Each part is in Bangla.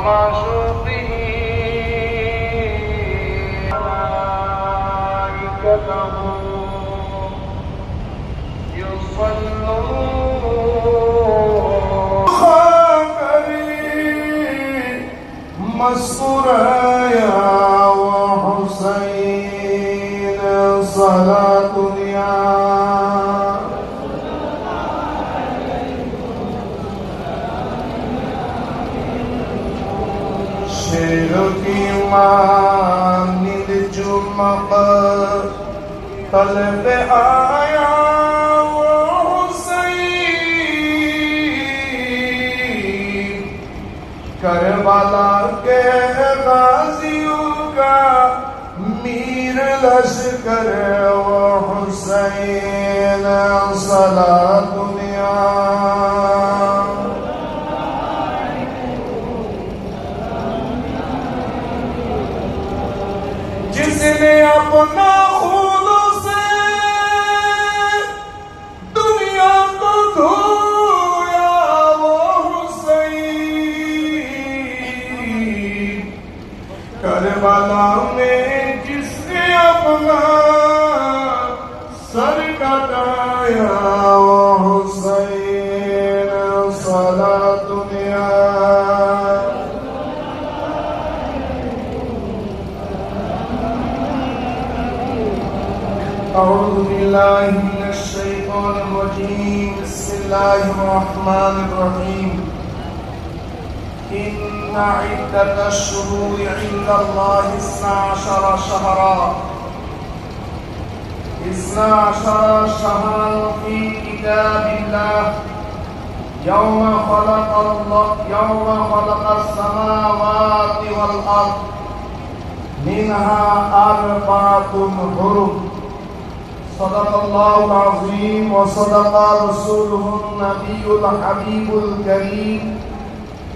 ومعشوقه ملائكته يصلون مسكورا وحسين صلاة يا شيركي مانند جمق قلب آیا وحسين کربلا کے غازیوں کا میر لشکر وحسین صلاة دنیا جس نے اپنا خون سے دنیا کو دھویا وہ حسین کربلا میں جس نے اپنا سر کٹایا وہ حسین صلاة دنیا أعوذ بالله من الشيطان الرجيم بسم الله الرحمن الرحيم إن عدة الشهور عند الله 12 شهرا 12 شهرا في كتاب الله يوم خلق السماوات والأرض منها 4 حرم صدق الله العظيم وصدق رسوله النبي الحبيب الكريم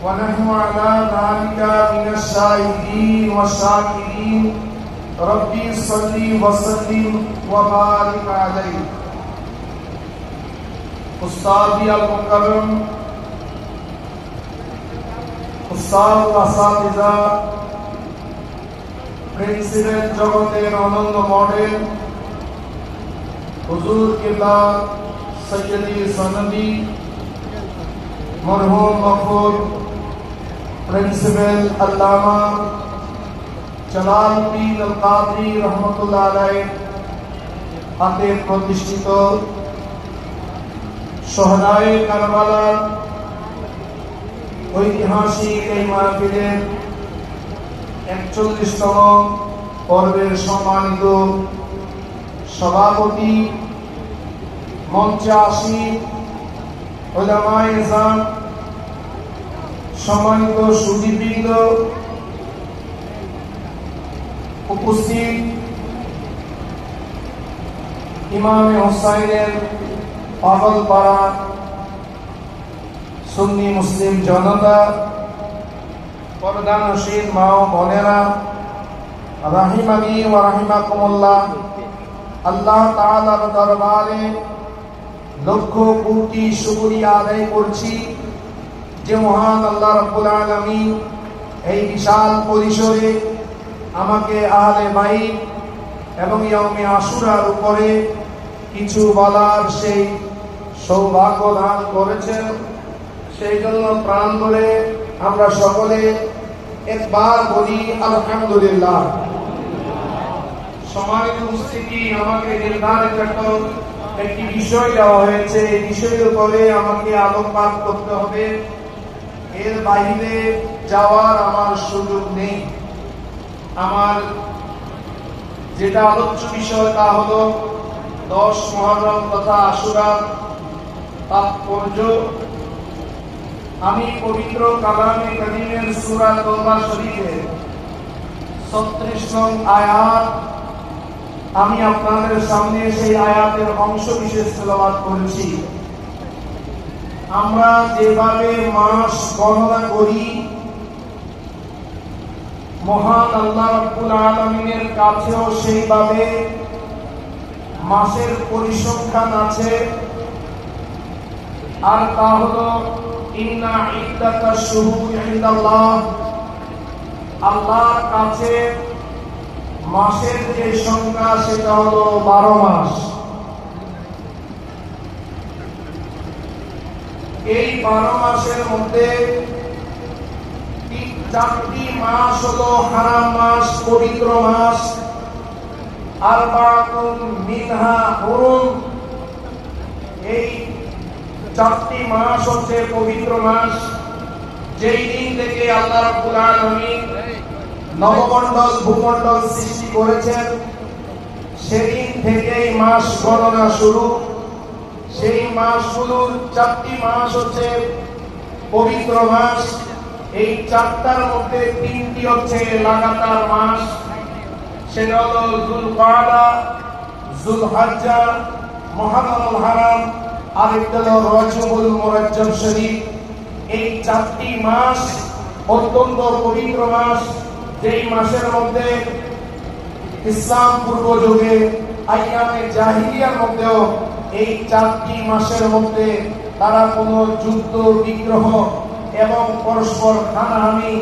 ونحن على ذلك من الشاهدين والشاكرين ربي صل وسلم وبارك عليه أستاذي المكرم أستاذ الأساتذة প্রিন্সিপাল জগতের অনন্য মডেল হুজুর কিবলা সৈয়দি সনদি মরহুম মকবুল প্রিন্সিপাল আল্লামা জালালউদ্দিন আল কাদরি রহমাতুল্লাহ আলাইহি হাতে প্রতিষ্ঠিত শহদায়ে কারবালার ঐতিহাসিক এই মাহফিলের 41তম পর্বের সম্মানিত সভাপতি মঞ্চে আসীন উলামায়ে ইসলাম সম্মানিত সুধীবৃন্দ উপস্থিত ইমামে হোসাইনের পাগলপাড়া সুন্নি মুসলিম জনতা পর্দানশীল মা ও বোনেরা রাহিমানি ওয়া রাহিমাকুমুল্লাহ আল্লাহ তাআলার দরবারে লক্ষ কোটি শুকরিয়া আদায় করছি যে মহান আল্লাহ রাব্বুল আলামিন এই বিশাল পরিসরে আমাকে আহলে বাইত এবং ইয়াউমে আশুরার উপরে কিছু বলার সেই সৌভাগ্য দান করেছেন। সেই জন্য প্রাণ ভরে আমরা সকলে একবার বলি আলহামদুলিল্লাহ। সম্মানিত উপস্থিতি, আমাকে নির্ধারিত একটি বিষয় দেওয়া হয়েছে, এই বিষয়ের উপরে আমাকে আলোকপাত করতে হবে, এর বাইরে যাওয়ার আমার সুযোগ নেই। আমার যেটা আলোচ্য বিষয় তা হলো 10 মুহররম তথা আশুরার তাৎপর্য। আমি পবিত্র কালামে কারীমের সূরা তওবা শরীফের 36 নং আয়াত আমি আপনাদের সামনে সেই আয়াতের অংশ বিশেষ তেলাওয়াত করেছি। আমরা যেভাবে মাস গণনা করি, মহান আল্লাহ রাব্বুল আলামিনের কাছেও সেইভাবে মাসের পরিসংখ্যান আছে, আর তা হলো ইন্না ইদ্দাতাশ শুহুরি ইনদাল্লাহ আল্লাহর কাছে মাসের যে সংখ্যা সেটা হলো 12 মাস। এই 12 মাসের মধ্যে 4টি মাস হলো হারাম মাস, পবিত্র মাস। আরবাতুন মিনহা হুরুম, এই 4টি মাস হচ্ছে পবিত্র মাস। যেই দিন থেকে আল্লাহ রাব্বুল আলামিন নবমণ্ডল ভূমণ্ডল সৃষ্টি করেছেন, সেদিন থেকেই মাস গণনা শুরু। সেই মাসগুলোর 4টি মাস হচ্ছে পবিত্র মাস। এই 4টার মধ্যে 3টি হচ্ছে লাগাতার মাস, সেটা হলো যুলকাদা, যুলহজ্জা, মুহররমুল হারাম, আর একটা হলো রজবুল মুরাজ্জাব শরীফ। এই 4টি মাস অত্যন্ত পবিত্র মাস, যেই মাসের মধ্যে ইসলাম পূর্ব যুগে আইয়ামে জাহিলিয়ার মধ্যেও এই 4টি মাসের মধ্যে তারা কোনো যুদ্ধ বিগ্রহ এবং পরস্পর হানাহানি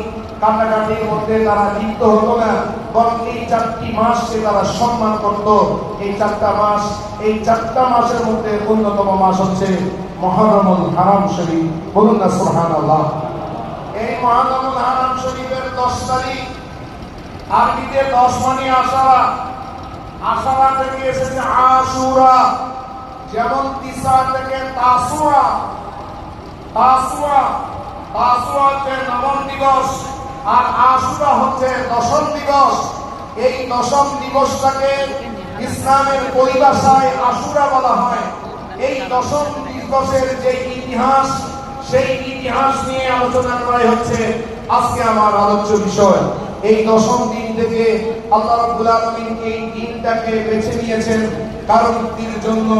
কাটাকাটির মধ্যে তারা লিপ্ত হতো না, বরং এই 4টি মাসকে তারা সম্মান করত। এই 4টা মাস, এই 4টা মাসের মধ্যে অন্যতম মাস হচ্ছে মুহররমুল হারাম শরীফ। বলুন না সুবহানাল্লাহ। এই মুহররমুল হারাম শরীফের 10 তারিখ, আরবিতে 10 মানে আশারা, আশারা থেকে এসেছে আশুরা। যেমন তিসা থেকে তাসুয়া, তাসুয়া তাসুয়া হচ্ছে নবম দিবস, আর আশুরা হচ্ছে দশম দিবস। এই দশম দিবসটাকে ইসলামের পরিভাষায় আশুরা বলা হয়। এই দশম দিবসের যে ইতিহাস, সেই ইতিহাস নিয়ে আলোচনা করাই হচ্ছে আজকে আমার আলোচ্য বিষয়। এই দশম দিন থেকে আল্লাহ রাব্বুল আলামিন এই দিনটাকে বেছে নিয়েছেন কারণটির জন্য,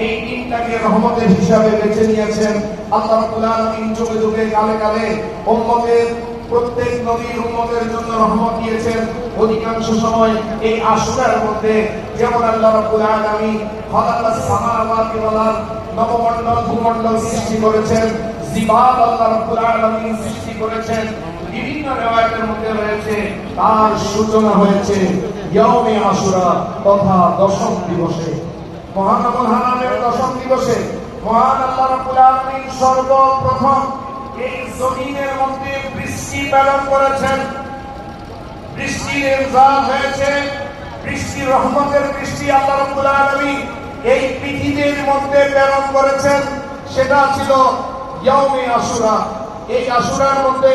এই দিনটাকে রহমতের হিসাবে বেছে নিয়েছেন। আল্লাহ রাব্বুল আলামিন যুগে যুগে কালে কালে উম্মতের প্রত্যেক নবীর উম্মতের জন্য রহমত দিয়েছেন। অধিকাংশ সময় এই আশুরার মধ্যে, যেমন আল্লাহ রাব্বুল আলামিন খালাকাস সামাওয়াতি ওয়াল আরদ, নবমণ্ডল ভূমণ্ডল সৃষ্টি করেছেন, জিবাল আল্লাহ রাব্বুল আলামিন সৃষ্টি করেছেন। বিভিন্ন রিওয়ায়াতের মধ্যে রয়েছে তার সূচনা হয়েছে ইয়াউমে আশুরা তথা দশম দিবসে, মুহররমুল হারামের দশম দিবসে। মহান আল্লাহ রাব্বুল আলামিন সর্বপ্রথম এই জমিনের মধ্যে বৃষ্টি প্রেরণ করেছেন। বৃষ্টির ইনজাল হয়েছে, বৃষ্টি রহমতের বৃষ্টি আল্লাহ রাব্বুল আলামিন এই পৃথিবীর মধ্যে প্রেরণ করেছেন। সেটা ছিল ইয়াউমে আশুরা। এই আশুরার মধ্যে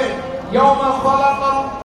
ইয়াউমা খালাকা